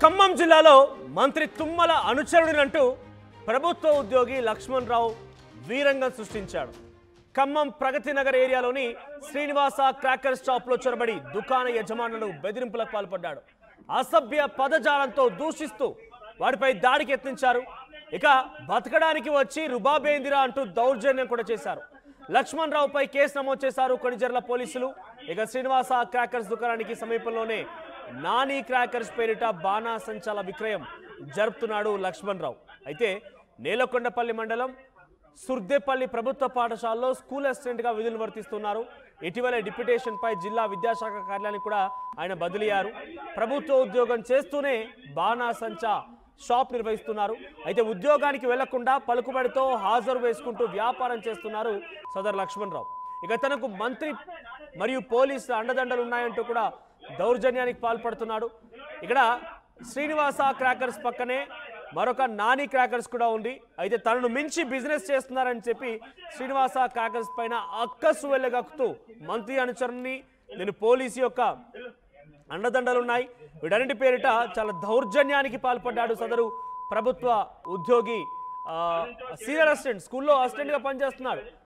ఖమ్మం జిల్లాలో మంత్రి తుమ్మల అనుచరుడినంటూ ప్రభుత్వ ఉద్యోగి లక్ష్మణ్ రావు వీరంగం సృష్టించాడు. ఖమ్మం ప్రగతి నగర్ ఏరియాలోని శ్రీనివాస క్రాకర్ షాప్ లో చొరబడి దుకాణ యజమానులు బెదిరింపులకు పాల్పడ్డాడు. అసభ్య పదజాలంతో దూషిస్తూ వాడిపై దాడికి యత్నించారు. ఇక బతకడానికి వచ్చి రుబాబేందిరా అంటూ దౌర్జన్యం కూడా చేశారు. లక్ష్మణ్ రావుపై కేసు నమోదు చేశారు కొణిజర్ల పోలీసులు. ఇక శ్రీనివాస క్రాకర్స్ దుకాణానికి సమీపంలోనే నాని క్రాకర్స్ పేరిట బాణాసంచాల విక్రయం జరుపుతున్నాడు లక్ష్మణ్ రావు. అయితే నేలకొండపల్లి మండలం సుర్దేపల్లి ప్రభుత్వ పాఠశాలలో స్కూల్ అసిస్టెంట్ గా విధులు వర్తిస్తున్నారు. ఇటీవల డిప్యూటేషన్ పై జిల్లా విద్యాశాఖ కార్యాలయానికి కూడా ఆయన బదిలీయారు. ప్రభుత్వ ఉద్యోగం చేస్తూనే బాణాసంచా షాప్ నిర్వహిస్తున్నారు. అయితే ఉద్యోగానికి వెళ్లకుండా పలుకుబడితో హాజరు వేసుకుంటూ వ్యాపారం చేస్తున్నారు సదర్ లక్ష్మణ్ రావు. ఇక తనకు మంత్రి మరియు పోలీసు అండదండలు ఉన్నాయంటూ కూడా దౌర్జన్యానికి పాల్పడుతున్నాడు. ఇక్కడ శ్రీనివాస క్రాకర్స్ పక్కనే మరొక నాని క్రాకర్స్ కూడా ఉంది. అయితే తనను మించి బిజినెస్ చేస్తున్నారని చెప్పి శ్రీనివాస క్రాకర్స్ పైన అక్కసు వెళ్ళగక్కుతూ మంత్రి అనుచరుని నేను పోలీసు యొక్క అండదండలున్నాయి వీటన్నిటి పేరిట చాలా దౌర్జన్యానికి పాల్పడ్డాడు సదరు ప్రభుత్వ ఉద్యోగి. సీనియర్ అసిస్టెంట్ స్కూల్లో అసిస్టెంట్ గా పనిచేస్తున్నాడు.